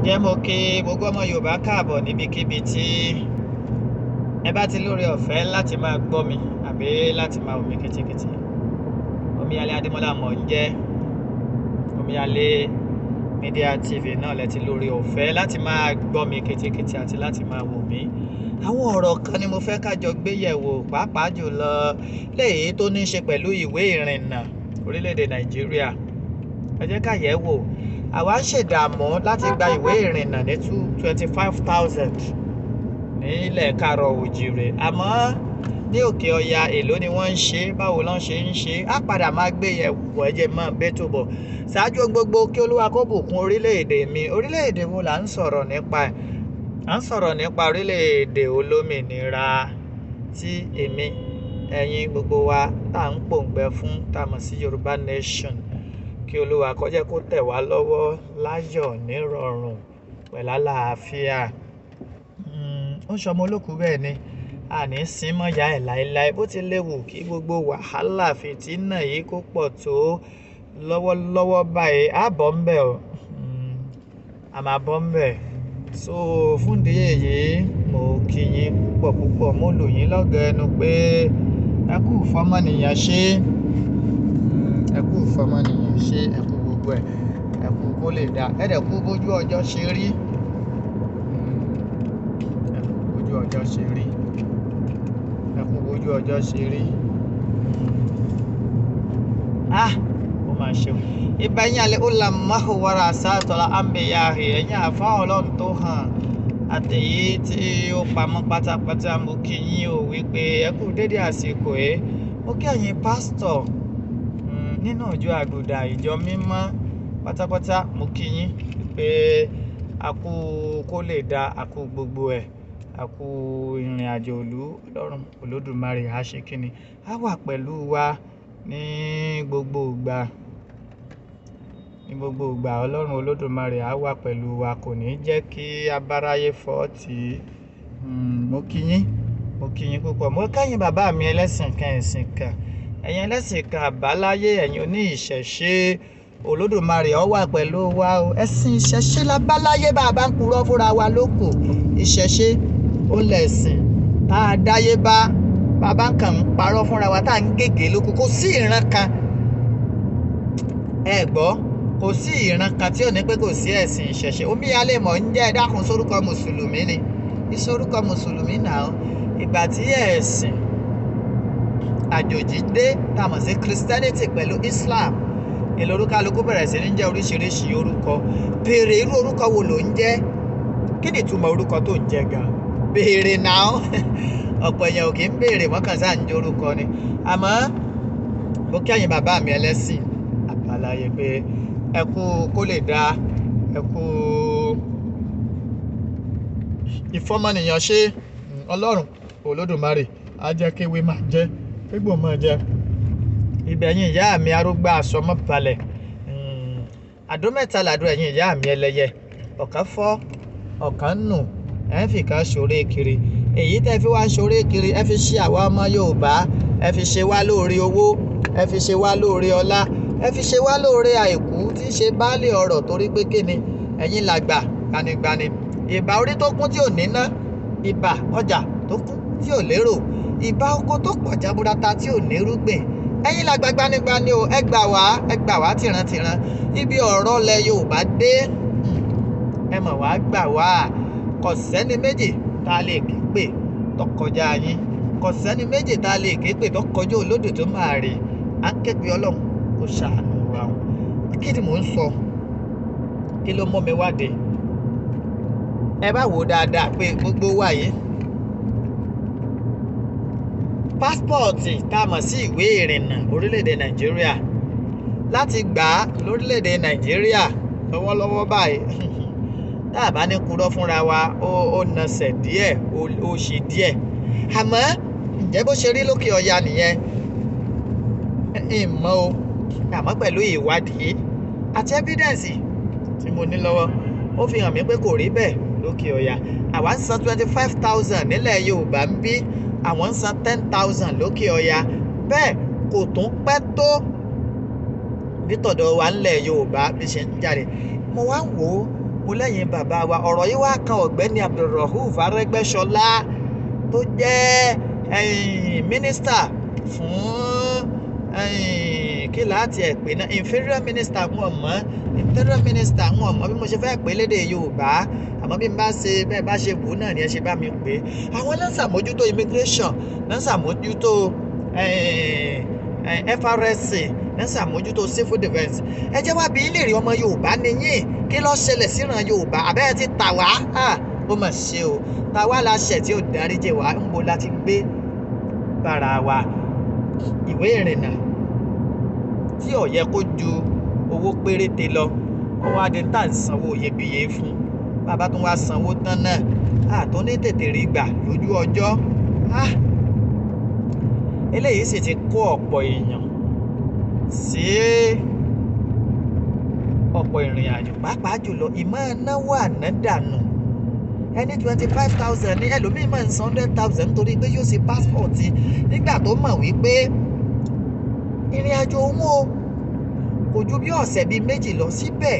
ǹjẹ́ mo kí gbogbo ọmọ Yorùbá káàbọ̀ níbikíbi tí ẹ bá ti lórí ọ̀fẹ́ láti máa gbọ́ mi àbí láti máa wò mí kìtìkìtì. Omiyale Adémọ́lá mọ̀ ń jẹ́ Omiyale Media TV náà lẹ ti lórí ọ̀fẹ́ láti máa gbọ́ mi kìtìkìtì àti láti máa wò mí. Àwọn ọ̀rọ̀ kan ni mo fẹ́ ká jọ gbé yẹ̀wò, pàápàá jùlọ léyìí tó ní í ṣe pẹ̀lú ìwé ìrìnnà orílẹ̀-èdè Nàìjíríà. Ẹ jẹ́ ká yẹ̀ wò. Àwa ń ṣèdààmú láti gba ìwé ìrìnnà ní 25,000 ní ilẹ̀ Káàárọ̀ Oòjíire. Àmọ́ ní òkè ọya èló ni wọ́n ń ṣe, báwo lọ́n ṣe ń ṣe, á padà máa gbé yẹ̀wò. Ẹ jẹ́ máa bẹ́tò bọ̀. Ṣáájú gbogbo kí Olúwa kó bùkún orílẹ̀-èdè mi. Orílẹ̀-èdè wo là ń sọ̀rọ̀ nípa ẹ̀? À ń sọ̀rọ̀ nípa orílẹ̀-èdè olómìnira tí èmi, ẹ̀yin gbogbo wa tá à ń pòǹgbẹ fún, tá a mọ̀ sí Yorùbá Nation. Kí Olúwa kó jẹ́ kó tẹ̀ wá lọ́wọ́ láyọ̀ nírọ̀rùn pẹ̀lú àlàáfíà. Ó ṣọmọ olókùú bẹ́ẹ̀ ni, àní sín mọ́ ìyá ẹ̀ láéláé. Bó ti léwu kí gbogbo wàhálà fìtínà yìí kó pọ̀ tó lọ́wọ́lọ́wọ́ báyìí, á bọ́ ń bẹ̀ ọ́. A máa bọ́ ń bẹ̀. So fún ìdí èyí, mo kí yín púpọ̀ púpọ̀. Mo lù yín lọ́gọ ẹnu pé ẹ kú fọmọnìyàn ṣe. Ẹ kú fọmọnìyàn ṣe, ẹ kú gbogbo ẹ̀, ẹ kú kó lè dá. Ẹ dẹ̀ kú bójú ọjọ́ ṣe rí. Ẹ kú bójú ọjọ́ ṣe rí. Ẹ kú bójú ọjọ́ ṣe rí. Ó máa ṣe. Ìbáyín alẹ́ ó la máa wàrà sátọ̀lá àmbẹ̀yàhì. Ẹ̀yin àfá Ọlọ́run tó hàn àtẹ̀yí tí ó pamọ́ pátápátá. Mo kí yín o wípé ẹ kú dédé àsìkò ẹ̀. Mo kí ẹ̀yin pásítọ̀ nínú ìjọ àgùdà ìjọ mímọ́ pátápátá. Mo kí yín pé a kú kó lè dá, a kú gbogbo ẹ̀, a kú ìrìn àjò ìlú. Ọlọ́run Olódùmarè á ṣe kíni, á wà pẹ̀lú wa ní gbogbo ìgbà. Ní gbogbo ìgbà Ọlọ́run Olódùmarè á wà pẹ̀lú wa, kò ní jẹ́ kí abáráyé fọ́ tì í. Mo kí yín púpọ̀. Mo kẹ́yìn bàbá mi ẹlẹ́sìn kan ẹ̀sìn kan. Ẹ̀yin ẹlẹ́sìn kan àbáláyé, ẹ̀yin oní ìṣẹ̀ṣe, Olódùmarè ó wà pẹ̀lú wa o. Ẹ̀sìn ìṣẹ̀ṣe lábáláyé bá a bá ń purọ́ fúnra wa lóko. Ìṣẹ̀ṣe ó lẹ̀sìn tá a dáyé bá bàbá kan ń parọ́ fúnra wa tá à ń gègé lóko. Kò sí ìran kan, ẹ gbọ́, kò sí ìran kan tí ò ní pé kò sí ẹ̀sìn ìṣẹ̀ṣe. Omiyale mọ̀ ń jẹ́, ẹ dákun sórúkọ mùsùlùmí ni. Ìsorúkọ mùsùlùmí náà ìgbà tí ẹ̀sìn àjòjì dé tá a mọ̀ sí Christianity pẹ̀lú Islam, èlò olúkálukú bẹ̀rẹ̀ sí ní jẹ́ oríṣiríṣi orúkọ. Béèrè irú orúkọ wo ló ń jẹ́? Kí ni ìtumọ̀ orúkọ tó ń jẹ́ gan? Béèrè náà. Ọ̀pọ̀ èèyàn ò kì í béèrè, wọ́n kàn sáà ń jẹ́ orúkọ ni. Àmọ́ mo kí ẹ̀yin bàbá mi ẹlẹ́sìn àbáláyé pé ẹ kú kó lè dá, ẹ kú ìfọmọnìyàn ṣe. Ọlọ́run Olódùmarè á jẹ́ kéwé máa jẹ́, kégbò máa jẹ́. Ibẹ̀yìn ìyá mi arúgbó àsọmọ́ balẹ̀. Àdó mẹ́ta làdó ẹ̀yin ìyá mi ẹlẹ́yẹ. Ọ̀kan fọ́, ọ̀kan nù, ẹ fi kan ṣoré kiri. Èyí tẹ́ fi wá ṣoré kiri, ẹ fi ṣe àwa ọmọ Yorùbá, ẹ fi ṣe wá lóore owó, ẹ fi ṣe wá lóore ọlá, ẹ fi ṣe wá lóore àìkú tí í ṣe baálé ọrọ̀. Torí pé kíni, ẹ̀yin làgbà gbanigbani. Ìbà orí tó kún tí ò níná, ìbà ọjà tó kún tí ò lérò, ìbà oko tó pọ̀ jaburata tí ò nírúgbìn. Ẹ̀yin làgbà gbanigbani o, ẹ gbà wá tìrantìran. Ibi ọ̀rọ̀ lẹ Yorùbá dé, ẹ mọ̀ wá gbà wá. Kò sẹ́ni méjì tá a lè ké pè tó kọjá yín. Kò sẹ́ni méjì tá a lè ké pè tó kọjá Olódùmarè. À ń ké pe Ọlọ́run kó ṣàánú wa. Kí ni mò ń sọ? Kí ló mú mi wáde? Ẹ bá wò dáadáa pé gbogbo wa yìí, pásítọ̀tì tá a mọ̀ sí ìwé ìrìnnà orílẹ̀-èdè Nàìjíríà, láti gbà á lórílẹ̀-èdè Nàìjíríà lọ́wọ́lọ́wọ́ báyìí, tá a bá ní kúrò fúnra wa, ó nasẹ̀ díẹ̀, ó ṣe díẹ̀. Àmọ́ ǹjẹ́ bó ṣe rí lókè ọya nìyẹn? Ìmọ̀ o. Àmọ́ pẹ̀lú ìwádìí àti evidence tí mo ní lọ́wọ́, ó fi hàn mí pé kò rí bẹ́ẹ̀ lókè ọya. Àwa ń san 25,000 nílẹ̀ Yorùbá ń bí, àwọn ń san 10,000 lókè ọya. Bẹ́ẹ̀ kò tún pẹ́ tó bí tọ̀dọ̀ wa ńlẹ̀ Yorùbá bí ṣe ń jáde. Mo wá wò ó mo lẹ́yìn bàbá wa ọ̀rọ̀ yìí wá kan ọ̀gbẹ́ni Abdulrauf Aregbesola tó jẹ́ mínísítà fún kí láti ẹ̀ pé náà inferior minister wọn mọ̀ interior minister wọn mọ̀ bí mo ṣe fẹ́ pè lédè Yorùbá àmọ́ bí n bá ṣe bẹ́ẹ̀ bá ṣe wù ú náà ni ẹ ṣe bá mi pè é àwọn náà ṣàmójútó immigration náà ṣàmójútó FRSC náà ṣàmójútó civil defence ẹ jẹ́ wá bí ilé rí ọmọ Yorùbá nìyí kí ló ṣẹlẹ̀ síran Yorùbá àbẹ́ẹ̀ ti tà wá ó mà ṣe o tà wá la ṣẹ̀ tí ó dáríjì wá ń bo láti gbé bára wa ìwé ìrìnnà tí ó yẹ kó ju owó péréte lọ wọ́n wá dé tá à ń sanwó iyebíye fún bàbá tó wá sanwó tán náà àtún ní tètè rí gbà lójú ọjọ́ eléyìí sì ti kó ọ̀pọ̀ èèyàn sí ọ̀pọ̀ ìrìn àjò pàápàá jùlọ ìmọ̀ náwó ànádànù ẹni 25,000 ní ẹlòmíì máa ń san 100,000 nítorí pé yóò ṣe pásítọ̀tì nígbà tó mọ̀ wípé ìrìn àjò òun o kò ju bí ọ̀sẹ̀ bíi méjì lọ síbẹ̀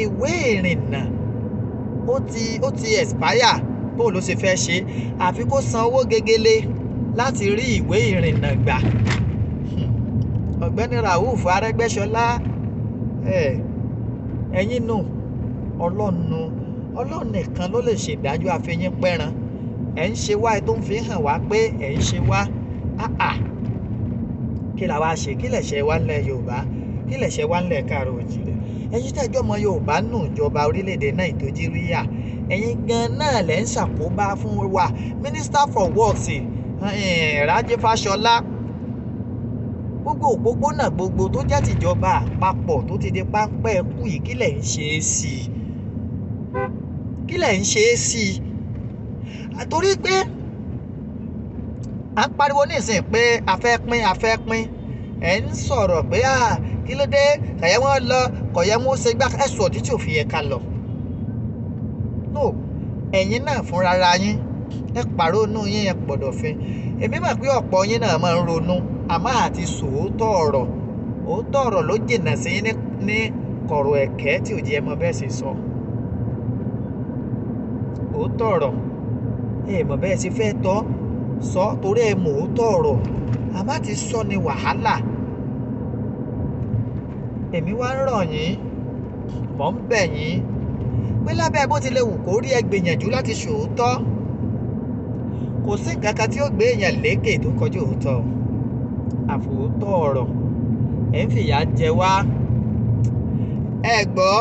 ìwé ìrìnnà ó ti expire bó ló ṣe fẹ́ ṣe àfi kó san owó gegele láti rí ìwé ìrìnnà gbà ọ̀gbẹ́ni Rauf Aregbesola ẹ̀yin nù Ọlọ́run nìkan ló lè ṣèdájọ́ àfihàn pẹ́ran ẹ̀ ń ṣe wá ẹ tó ń fi hàn wá pé ẹ̀ ń ṣe wá kí la wá ṣe kí lẹ̀ṣẹ̀ wá ńlẹ̀ Yorùbá kí lẹ̀ṣẹ̀ wá ńlẹ̀ Káàárọ̀ Oòjíire ẹ̀yin tẹ́jọ́ ọmọ Yorùbá nù ìjọba orílẹ̀-èdè Nàìjíríà ẹ̀yin gan náà lẹ́ ń ṣàkóbá fún wa Minister for Works Rájí Fáṣọlá gbogbo òpópónà gbogbo tó jẹ́ tìjọba àpapọ̀ tó ti di páńpẹ́ ẹkú yìí kí lẹ̀ ń ṣe é sí i kí lẹ̀ ń ṣe é sí i àtorí pé à ń pariwo nísìnyí pé a fẹ́ pín ẹ̀ ń sọ̀rọ̀ pé kí ló dé kọ̀yẹ́ wọn lọ kọ̀yẹ́ wọn ṣe gbá ẹ̀sùn ọ̀dí tí ò fi yẹ ká lọ. no ẹ̀yin náà fúnra ra yín ẹ pàrónú yín ẹ pọ̀dọ̀fin èmi mọ̀ pé ọ̀pọ̀ yín náà máa ń ronú àmọ́ àti sòótọ́ ọ̀rọ̀ òótọ́ ọ̀rọ̀ ló jìnnà sí ní kọ̀rọ̀ ẹ̀kẹ́ tí ò jẹ́ ẹ mọ bẹ́ẹ̀ sì sọ òótọ́ ọ̀rọ̀ ẹ mọ̀ bẹ́ẹ̀ sì fẹ́ tọ́ sọ torí ẹ mọ̀ òótọ́ ọ̀rọ̀ àmọ́ àti sọ ni wàhálà èmi wá ń rọ̀ yín mọ̀ ń bẹ̀ yín pé lábẹ́ bó tilẹ̀ wù kó rí ẹ gbìyànjú láti ṣòótọ́ kò sí nǹkan kan tí ó gbé èèyàn lékè tó kọjú òótọ́ àfòótọ́ ọ̀rọ̀ ẹ̀ ń fìyà jẹ wá ẹ gbọ́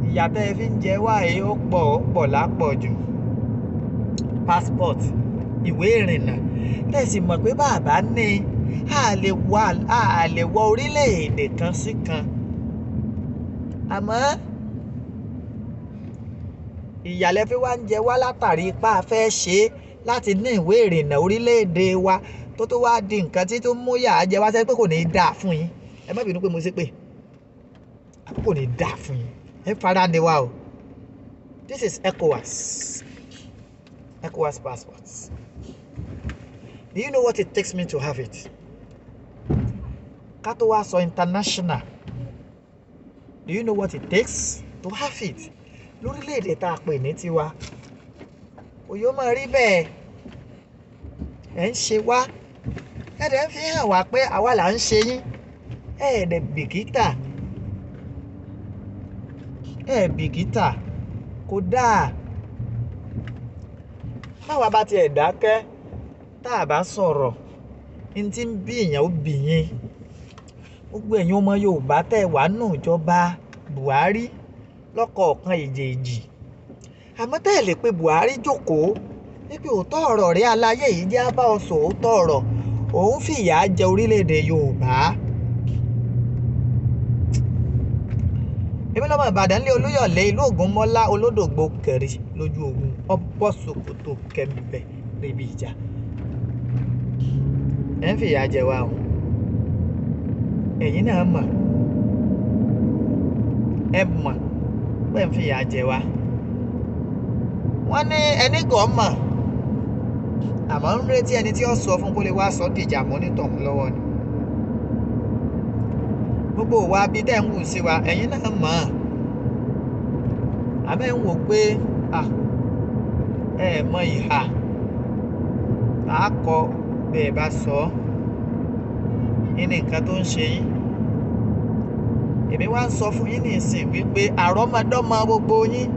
ìyà tẹ́ ẹ fi ń jẹ wá yìí ó pọ̀ lápọ̀jù passport ìwé ìrìnnà tẹ̀sí mọ̀ pé bàbá ní a lè wọ orílẹ̀-èdè kan sí kan àmọ́ ìyàlẹ́ fi wá ń jẹ wá látàrí ipá fẹ́ ṣe láti ní ìwé ìrìnnà orílẹ̀-èdè wa tó wá di nǹkan tí tó mú yà á jẹ wá sẹ́ pé kò ní í dáa fún yín ẹ má bínú pé mo ṣe pé kò ní í dáa fún yín ẹ fara ni wa o this is ECOWAS passports. Do you know what it takes me to have it? Ká tó wá sọ international. Do you know what it takes to have it? Lórílẹ̀-èdè tá a pè ní tiwa. Òyò máa rí bẹ́ẹ̀. Ẹ̀ ń ṣe wá. Ẹ̀dẹ̀ ń fi hàn wá pé àwa là ń ṣe yín. Ẹ̀ẹ́dẹ̀ bìkítà. Ẹ̀ẹ́ bìkítà. Kò dáa. Báwa bá tiẹ̀ dákẹ́ tá a bá sọ̀rọ̀ ní tí ń bí èèyàn ó bì yín gbogbo ẹ̀yin ọmọ Yorùbá tẹ̀ wá nù ìjọba Buhari lọ́kọ̀ọ̀kan èjèèjì àmọ́ tẹ́ ẹ̀ lè pe Buhari jókòó wípé òótọ́ ọ̀rọ̀ rí aláyé yìí jẹ́ bá ọ sọ òótọ́ ọ̀rọ̀ òun fìyà jẹ orílẹ̀-èdè Yorùbá. èmi lọ́mọ Ìbàdàn lé Olúyọ̀lé ìlú Ògúnmọ́lá olódògbò kẹrì lójú ogun ọbọ̀ Sòkòtò kẹmbẹ̀ níbi ìjà ẹ̀ ń fìyà jẹ wá o ẹ̀yin náà mọ̀ ẹ mọ̀ pé ń fìyà jẹ wá wọ́n ní ẹni kan mọ̀ àmọ́ ń retí ẹni tí ó sọ fún kó lè wá sọ dìjà mọ́ nítọ̀hún lọ́wọ́ ni gbogbo wa bí dẹ́ ń wù sí wa ẹ̀yin náà mọ̀ àmẹ́ ń wò pé ẹ mọ ìhà tá a kọ bẹ́ẹ̀ bá sọ ní nǹkan tó ń ṣe yín. Èmi wá ń sọ fún yín nísìn wípé àrọ́mọdọ́mọ gbogbo yín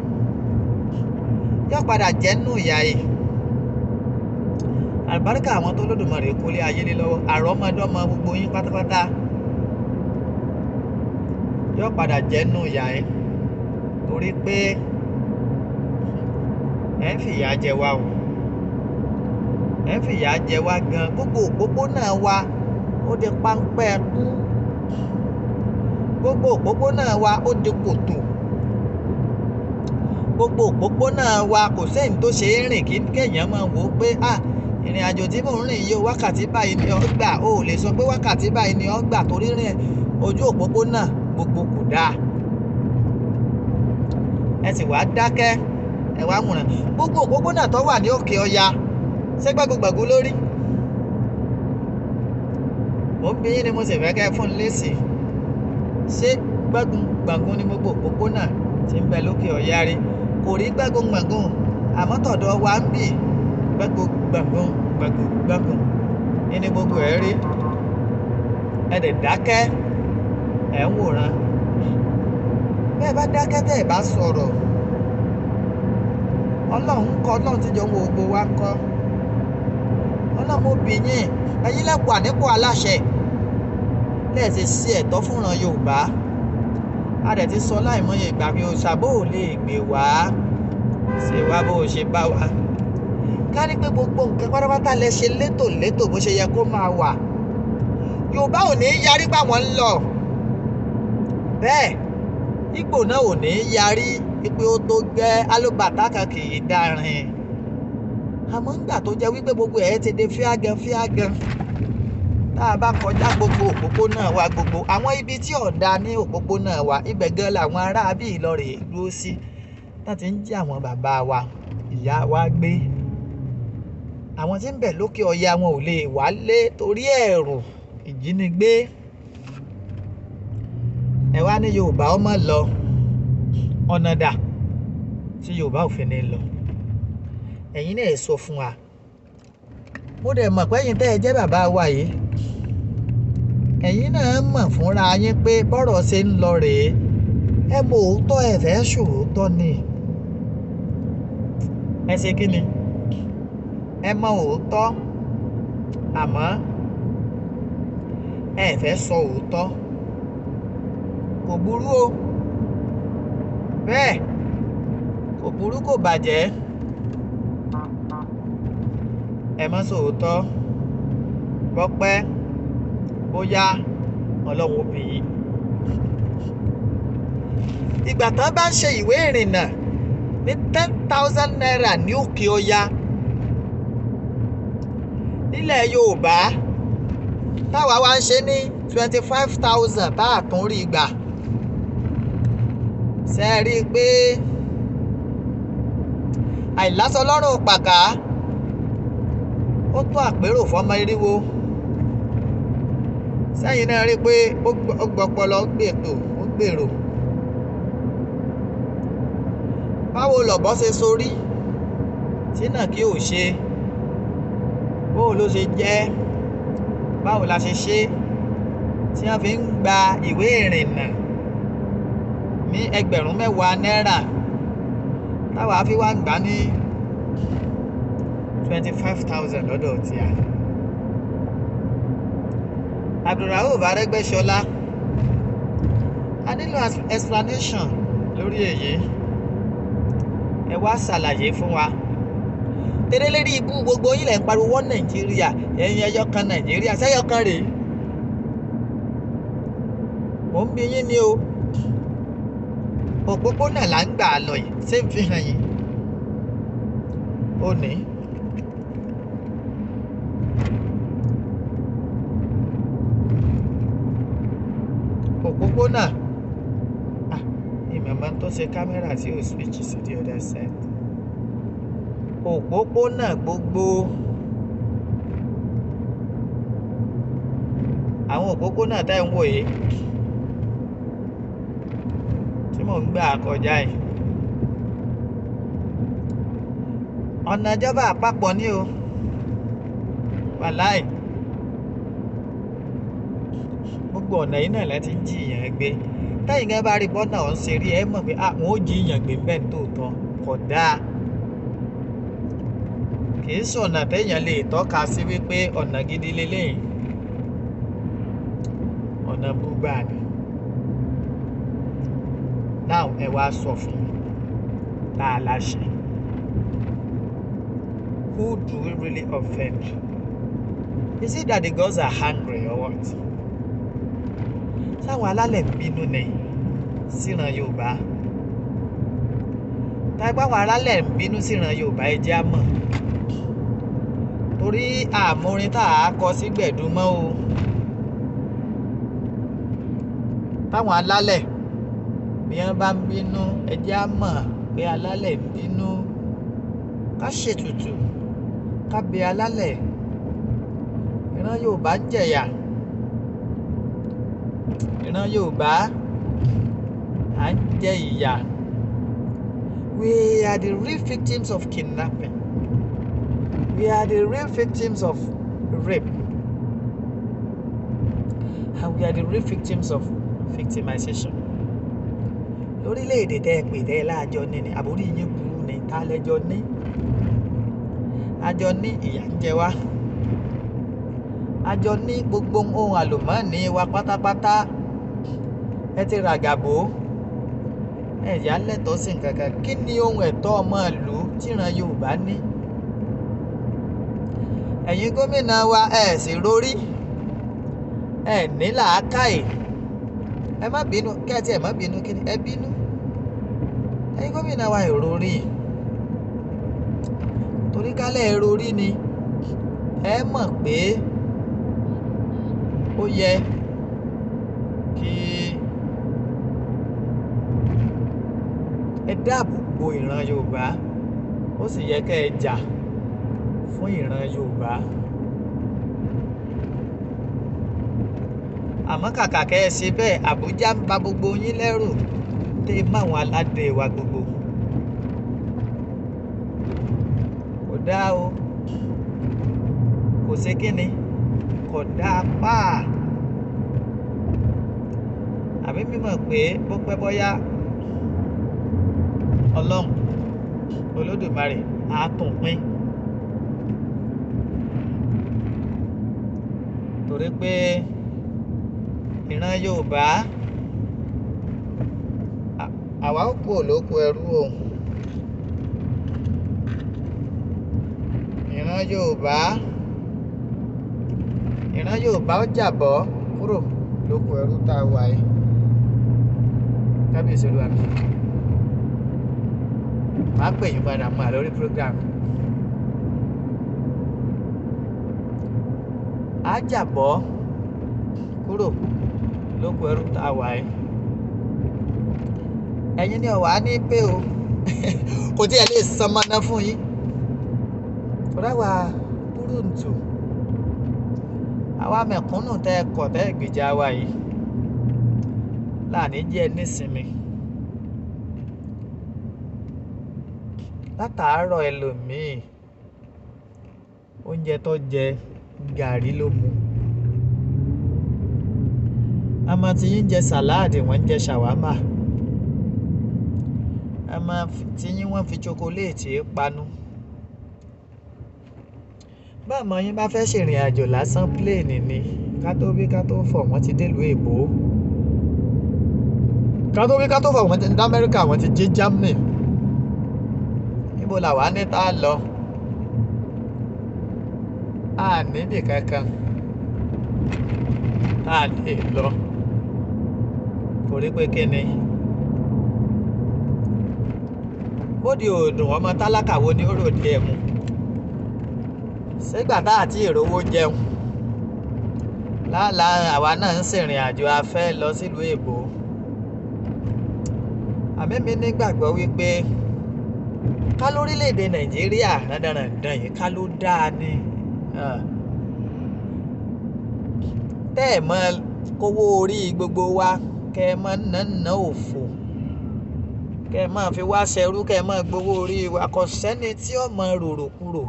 yóò padà jẹ́nu ìyà yìí. Àlùbáríkà àwọn tó lódùmarè kólé ayé lé lọ́wọ́, àrọ́mọdọ́mọ gbogbo yín pátápátá yóò padà jẹ́nu ìyà yìí, torí pé ẹ ń fìyà jẹ wá o, ẹ ń fìyà jẹ wá gan. Gbogbo òpópónà wa ó di páńpẹ́ kú, gbogbo òpópónà wa ó di kòtò, gbogbo òpópónà wa kò sẹ́yìn tó ṣe é rìn kí kéèyàn máa wò ó pé ìrìn àjò tí mò ń rìn yìí wákàtí báyìí ni ó gbà. O ò lè sọ pé wákàtí báyìí ni ó gbà torí rìn ojú òpópónà gbogbo kò dáa. Ẹ sì wá dákẹ́, ẹ wá múra. Gbogbo òpópónà tó wà ní òkè ọya ṣé gbàgbọ́gbàgbọ́ lórí? Mo ń bi yín ni mo sì fẹ́ kẹ́ fún lésì. Ṣé gbàgbọ́gbàgbọ́ ni gbogbo òpópónà tí ń bẹ lókè ọya rí? Kò rí gbàgbọ́gbàgbọ́, àmọ́ tọ̀dọ̀ wa ń bì gbàgbọ́gbàgbọ́ ní gbogbo ẹ̀ rí. Ẹ dẹ̀ dákẹ́, ẹ̀ ń wòran. Bẹ́ẹ̀ bá dákẹ́ tẹ́ ẹ̀ bá sọ̀rọ̀, Ọlọ́run tí jọ ń wo gbogbo wa kọ́. Ọlọ́run mo bì yín, ẹ̀yin lẹ́pọ̀ ànípò aláṣẹ lẹ́ẹ̀sì sí ẹ̀tọ́ fúnran Yorùbá. A dẹ̀ ti sọ láìmọye ìgbà mi ò ṣàbò lè gbé wá ṣe wá bó ṣe bá wa. Ká ní pé gbogbo nǹkan pátápátá lẹ ṣe létòlétò bó ṣe yẹ kó máa wà, Yorùbá ò ní yarí pa wọ́n ń lọ. Bẹ́ẹ̀ Ìgbò náà ò ní yarí pé ó tó gẹ́, alúbàtà kan kì í dárin. Àmọ́ ńgbà tó jẹ́ wípé gbogbo ẹ̀ ti di fíágan, tá a bá kọjá gbogbo òpópónà wa, gbogbo àwọn ibi tí ọ̀dà ní òpópónà wa, ibẹ̀ gan làwọn ará bí Ìlọrin dúró sí láti ń jí àwọn bàbá wa, ìyá wa gbé. Àwọn tí ń bẹ lókè ọya wọn ò lè wálé torí ẹ̀rù ìjínigbé. Ẹ wá ní Yorùbá ó má lọ, ọ̀nà dà tí Yorùbá ò fi ní lọ? Ẹ̀yin náà sọ fún wa. Mo dẹ̀ mọ̀ pé ẹ̀yin tẹ́ ẹ jẹ́ bàbá wa yìí, ẹ̀yin náà mọ̀ fúnra yín pé bọ́rọ̀ ṣe ń lọ rèé. Ẹ mọ òótọ́, ẹ fẹ́ ṣòótọ́ ni. Ẹ ṣe kí ni? Ẹ mọ òótọ́, àmọ́ ẹ fẹ́ sọ òótọ́. Kò burú o, bẹ́ẹ̀ kò burú kò bàjẹ́. Ẹ má sòótọ́, bọ́pẹ́ bóyá Ọlọ́run bí yín. Ìgbà tán bá ń ṣe ìwé ìrìnnà ní 10,000 naira ní òkè ọya nílẹ̀ Yorùbá, táwa wá ń ṣe ní 25,000 tá a tún rí gbà. Ṣé ẹ rí i pé àìlásọ lọ́rùn pàkà ó tó àpérò fọmọ eriwo? Sẹ́yìn náà rí i pé ó gbọ́pọlọ gbètò ó gbèrò. Báwo lọ̀bọ ṣe sorí tí náà kí ò ṣe? Báwo ló ṣe jẹ́? Báwo la ṣe ṣe tí wọ́n fi ń gba ìwé ìrìnnà ní 10,000 náírà, táwa fi wá ń gbà ní 25,000 lọ́dọ̀ tí a. Abdulrauf Aregbesola, a nílò explanation lórí èyí. Ẹ wá ṣàlàyé fún wa. Tẹ́lẹ̀ lérí ibú gbogbo yín lẹ̀ ń pariwo wọ́n Nàìjíríà, ẹ̀yin ẹyọ kan Nàìjíríà, sẹ́yọ kan rèé. Mò ń bi yín ni o. Òpópónà là ń gbà lọ yìí, ṣé ń fi hàn yín? Ó ní. Òpópónà, ìmọ̀mọ́ tó ṣe kámẹ́rà tí ò switch sí the other side. Òpópónà gbogbo, àwọn òpópónà tẹ́ ń wò yìí tí mò ń gbà kọjá yìí, ọ̀nà ìjọba àpapọ̀ ní o wàláì gbogbo ọ̀nà yìí náà láti ń jiyàn gbé tẹ́yìn gan bá rí bọ́nà ọ̀hún ṣe rí ẹ mọ̀ pé àwọn ó jiyàn gbé bẹ́ẹ̀ tóòtọ́ kò dáa kì í sọ̀nà téèyàn lè tọ́ka sí wípé ọ̀nà gidi lélẹ́yìn ọ̀nà búgbà ni now ẹ wá sọ fún mi tá a láṣẹ who do we really offend? Is it that the gods are hungry or what? Sáwọn alálẹ̀ ń bínú ni síran Yorùbá táìpá àwọn alálẹ̀ ń bínú síran Yorùbá ẹ jẹ́ á mọ̀ torí àmúrin tá a kọ sí gbẹ̀dúmọ́ o táwọn alálẹ̀ bí wọ́n bá ń bínú ẹ jẹ́ á mọ̀ pé alálẹ̀ ń bínú ká ṣètùtù ká bẹ alálẹ̀ ìran Yorùbá ń jẹ̀yà ìran Yorùbá à ń jẹ ìyà we are the real victims of kidnapping we are the real victims of rape and we are the real victims of victimization lórílẹ̀‐èdè tẹ́ ẹ pè tẹ́ ẹ láàjọ ní ni àbórí yín burú ni tá lẹ́jọ́ ní àjọ ní ìyà ń jẹ wá àjọ ní gbogbo ohun àlùmọ́ọ́nì wa pátápátá ẹ ti ràgàbò ẹ̀yà lẹ́tọ̀ọ́ sí nǹkan kan kí ni ohun ẹ̀tọ́ ọmọ ìlú tíran Yorùbá ní ẹ̀yin gómìnà wa ẹ̀ sì rórí ẹ̀ ní làákàyè ẹ má bínú kẹ́ẹ̀tì ẹ̀ má bínú kí ni ẹ bínú ẹ̀yin gómìnà wa ẹ̀ rórí torí kálẹ̀ ẹ̀ rórí ni ẹ mọ̀ pé ó yẹ kí ẹ dáàbò bo ìran Yorùbá ó sì yẹ kẹ́ ẹ jà fún ìran Yorùbá àmọ́ kàkà kẹ́ ẹ ṣe bẹ́ẹ̀ Àbújá ń ba gbogbo yín lẹ́rù dé máwọn aládé wa gbogbo kò dáa o kò ṣe kí ni kò dáa páà àbí mímọ̀ pé bó pẹ́ bọ́yá Ọlọ́run Olódùmarè á tún pín torí pé ìran Yorùbá àwa ó kú olóko ẹrú o ìran Yorùbá ó jàbọ́ kúrò lóko ẹrú tá a wà yìí kábíyèsí olúwa mi máa pè yín padà mọ́ àlórí program á jàbọ́ kúrò lóko ẹrú tá a wà yìí ẹ̀yin ni ọ̀wá ní pé o kò tí ẹ lè san mọ́ná fún yín ráwa búrúǹtù àwa mẹ̀kúnnù tẹ́ ẹ kọ̀ tẹ́ ẹ gbèjà wa yìí láàní jẹ́ nísinmi látàárọ̀ ẹlòmíì oúnjẹ tó jẹ gàrí ló mu àmọ́ tí yín jẹ sàláàdì wọ́n ń jẹ ṣàwámà àmọ́ tí yín wọ́n fi chokoléètì panu báàmọ́ yín bá fẹ́ ṣèrìn àjò lásán pléènì ni ká tó wí ká tó fọ̀ wọ́n ti délùú èbó ká tó wí ká tó fọ̀ wọ́n ti dé Amẹ́ríkà wọ́n ti dé Germany níbo làwa ní tá a lọ a níbì kankan tá a lè lọ torí pé kí ni bóde òdùn ọmọ tálákà wo ni ó ròde ẹ̀ mu sígbà tá àti ìrówó jẹun láàlá àwa náà ń ṣèrìn àjò afẹ́ lọ sílùú èbó àmẹ́mi nígbàgbọ́ wípé ká lórílẹ̀‐èdè Nàìjíríà dandandan yìí ká ló dáa ni tẹ́ ẹ̀ mọ́ kówó orí gbogbo wa kẹ́ ẹ mọ́ nánà òfò kẹ́ ẹ máa fi wá ṣẹrú, kẹ́ ẹ máa gbowó orí wa, kò sẹ́ni tí ó mọ rorò kúrò.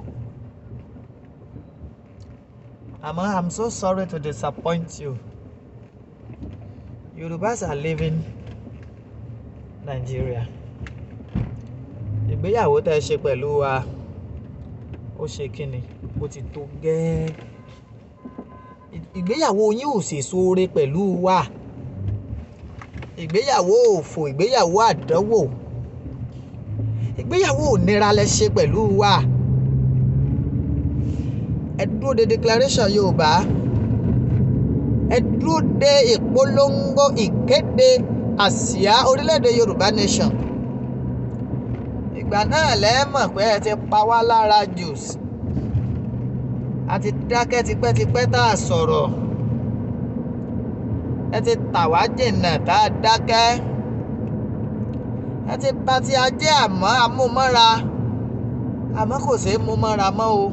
Àmọ́ I'm so sorry to disappoint you. Yorùbás are leaving Nigeria. Ìgbéyàwó tẹ́ ẹ ṣe pẹ̀lú wa ó ṣe kíni, ó ti tó gẹ́ẹ́. Ìgbéyàwó yín ò ṣe sóore pẹ̀lú wa. Ìgbéyàwó òfò, ìgbéyàwó àdánwò, ìgbéyàwó ònira lẹ ṣe pẹ̀lú wa. Ẹ dúró de declaration Yorùbá, ẹ dúró de ìpolongo ìkéde àsíá orílẹ̀-èdè Yorùbá nation. Ìgbà náà lẹ́ mọ̀ pé ẹ ti pa wá lára jù. A ti dákẹ́ tipẹ́tipẹ́ tá a sọ̀rọ̀. Ẹ ti tà wá jìnnà tá a dákẹ́. Ẹ ti bà tí a jẹ́ àmọ́ amúmọ́ra, àmọ́ kò ṣeé mú mọ́ra mọ́ o.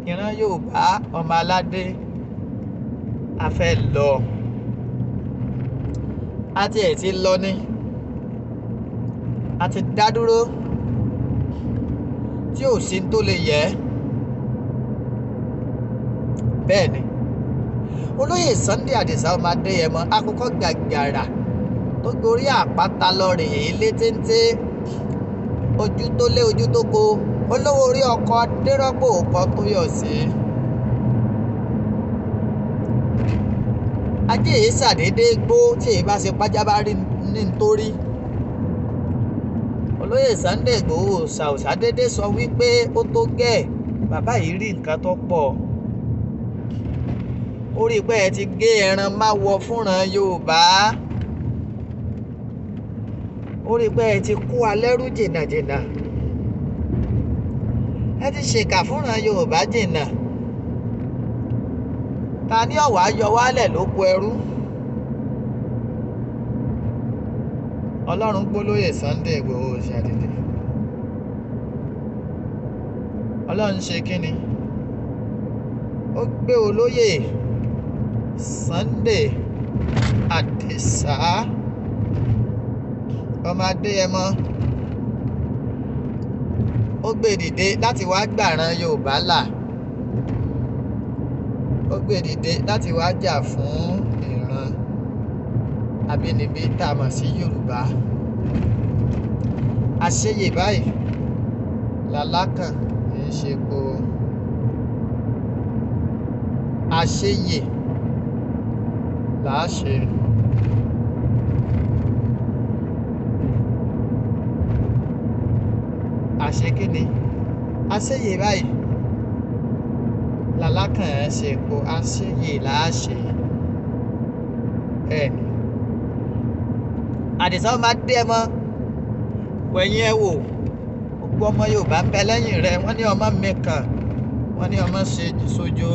Ìran Yorùbá ọmọ aládé a fẹ́ lọ. A ti ẹ̀ ti lọ ní. A ti dá dúró tí ò sí tó lè yẹ. Bẹ́ẹ̀ ni olóyè Sunday Adisa ọmọ Adéyẹmọ àkọ́kọ́ gàgàrà tó gorí àpáta lọ́rìn èyí lé téńté, ojú tó lé ojú tó ko, olówó orí ọkọ̀ adérọ́pò kan tó yọ̀ sí. Ajé yìí ṣàdédé gbó tí èyí bá ṣe pájá bá rí ní nítorí. Olóyè Sunday Igboho ṣàdédé sọ wípé ó tó gẹ́ẹ̀, bàbá yìí rí nǹkan tó pọ̀. Ó rí pé ẹ ti gé ẹran máwọ fúnran Yorùbá. Ó rí pé ẹ ti kó alẹ́rú jìnnàjìnnà. Ẹ ti ṣèkà fúnran Yorùbá jìnnà. Ta ní ọ̀wá yọ wálẹ̀ lóko ẹrú? Ọlọ́run gbólóyè Sunday Igboho ṣàdédé. Ọlọ́run ṣe kíni? Ó gbé olóyè Sunday Adisa ọmọ Adéyẹmọ, ó gbé dìde láti wá gbàran Yorùbá là. Ó gbé dìde láti wá jà fún ìran abínibí tá a mọ̀ sí Yorùbá. Àṣeyè báyìí làlákàn kì í ṣe po. Àṣeyè làá ṣe. Àṣekíni, àṣeyè báyìí làlákàn ẹ̀ ṣe po. Àṣeyè làá ṣe. Bẹ́ẹ̀ni Àdìsá ọmọ Adéyẹmọ, wẹ̀yìn ẹ wò, gbogbo ọmọ Yorùbá ń bẹ lẹ́yìn rẹ̀. Wọ́n ní ọmọ mẹ́kàn, wọ́n ní ọmọ sojo.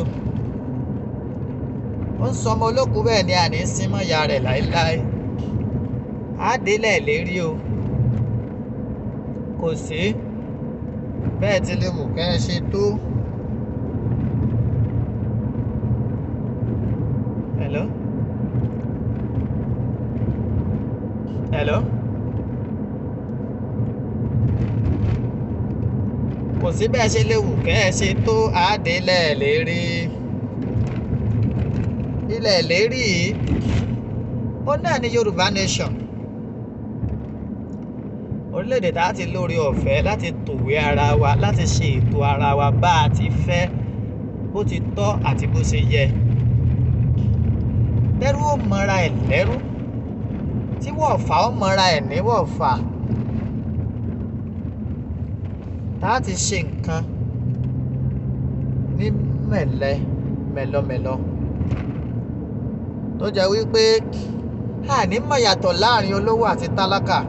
Ó ń sọ ọmọ olókùú bẹ́ẹ̀ ni àní símọ́ ìyá rẹ̀ láéláé. Àdélẹ̀ lérí o, kò sí bẹ́ẹ̀ tí lè wù kẹ́ ẹ ṣe tó. Hello? Hello? Kò sí bẹ́ẹ̀ ṣe lè wù kẹ́ ẹ ṣe tó. Àdélẹ̀ lérí. Ilẹ̀ lérí yìí ó náà ní Yorùbá nation. Orílẹ̀-èdè tá a ti lórí ọ̀fẹ́ láti tòwé ara wa, láti ṣe ètò ara wa bá a ti fẹ́, bó ti tọ́ àti bó ṣe yẹ. Lẹ́rú ó mọra ẹ̀ lẹ́rú, tí wọ̀fà ó mọra ẹ̀ ní wọ̀fà. Tá a ti ṣe nǹkan ní mẹ̀lọmẹ̀lọ tó jẹ́ wípé àní mọ̀ yàtọ̀ láàrin olówó àti tálákà.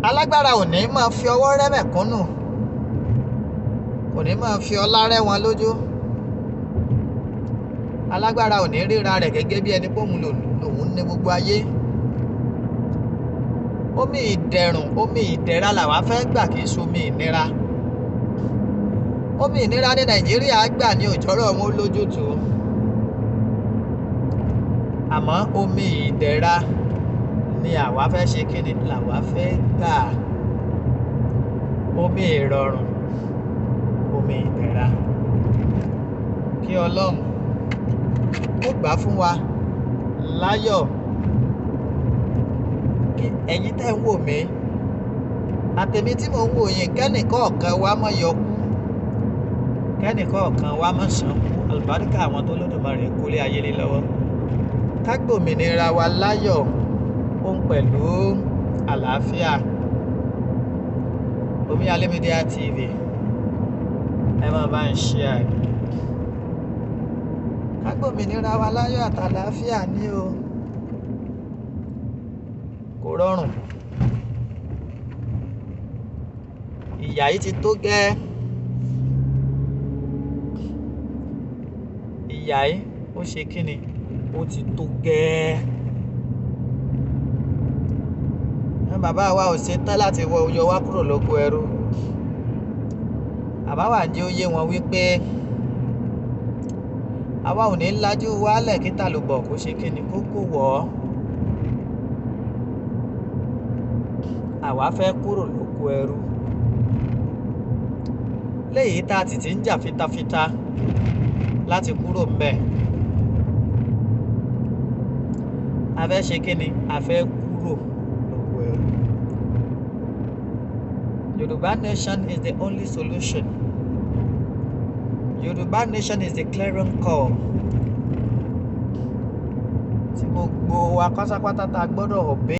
Alágbára ò ní máa fi ọwọ́ rẹ́ mẹ̀kúnnù, kò ní máa fi ọlá rẹ́ wọn lójú. Alágbára ò ní ríra rẹ̀ gẹ́gẹ́ bí ẹni póun lòun ní gbogbo ayé. Omi ìdẹ̀rùn, omi ìdẹ̀ra làwa fẹ́ gbà, kì í ṣomi ìnira. Omi ìnira ní Nàìjíríà gbà ní òjọ́rọ̀ wọn lójútùú. àmọ́ omi ìdẹ̀ra ni àwa fẹ́ ṣe kíni làwa fẹ́ gbà. Omi ìrọ̀rùn, omi ìdẹ̀ra. Kí Ọlọ́run ó gbà fún wa láyọ̀. Ẹ̀yin tẹ́ ń wò mí àtèmi tí mò ń wò yín, kẹ́nìkọ̀ọ̀kan wa mọ̀ yọkú, kẹ́nìkọ̀ọ̀kan wa mọ̀ ṣànkú. Àlùbáríkà àwọn tó lódùmarè kólé ayé lé lọ́wọ́. Ká gbòmìnira wa láyọ̀ òun pẹ̀lú àlàáfíà. Omiyale Media TV, ẹ máa bá ń share. Ká gbòmìnira wa láyọ̀ àtàlàáfíà ní o. Kò rọrùn. Ìyà yìí ti tó gẹ́. Ìyà yìí ó ṣe kíni? Ó ti tó gẹ́. Bàbá wa ò ṣe tán láti yọ wá kúrò lóko ẹrú. Àbá wà jẹ́ ó yé wọn wípé àwa ò ní lájú wálẹ̀ kí tàlùbọ̀ kó ṣe kíni kó kó wọ̀ ọ́. Àwa fẹ́ kúrò lóko ẹrú. Léyìí tá a ti ń jà fitafita láti kúrò ńbẹ̀. A fẹ́ ṣe kíni? A fẹ́ kúrò lóko ẹrú. Yoruba nation is the only solution. Yoruba nation is the clarion call. Tí gbogbo wa pátápátá tá a gbọ́dọ̀ obey.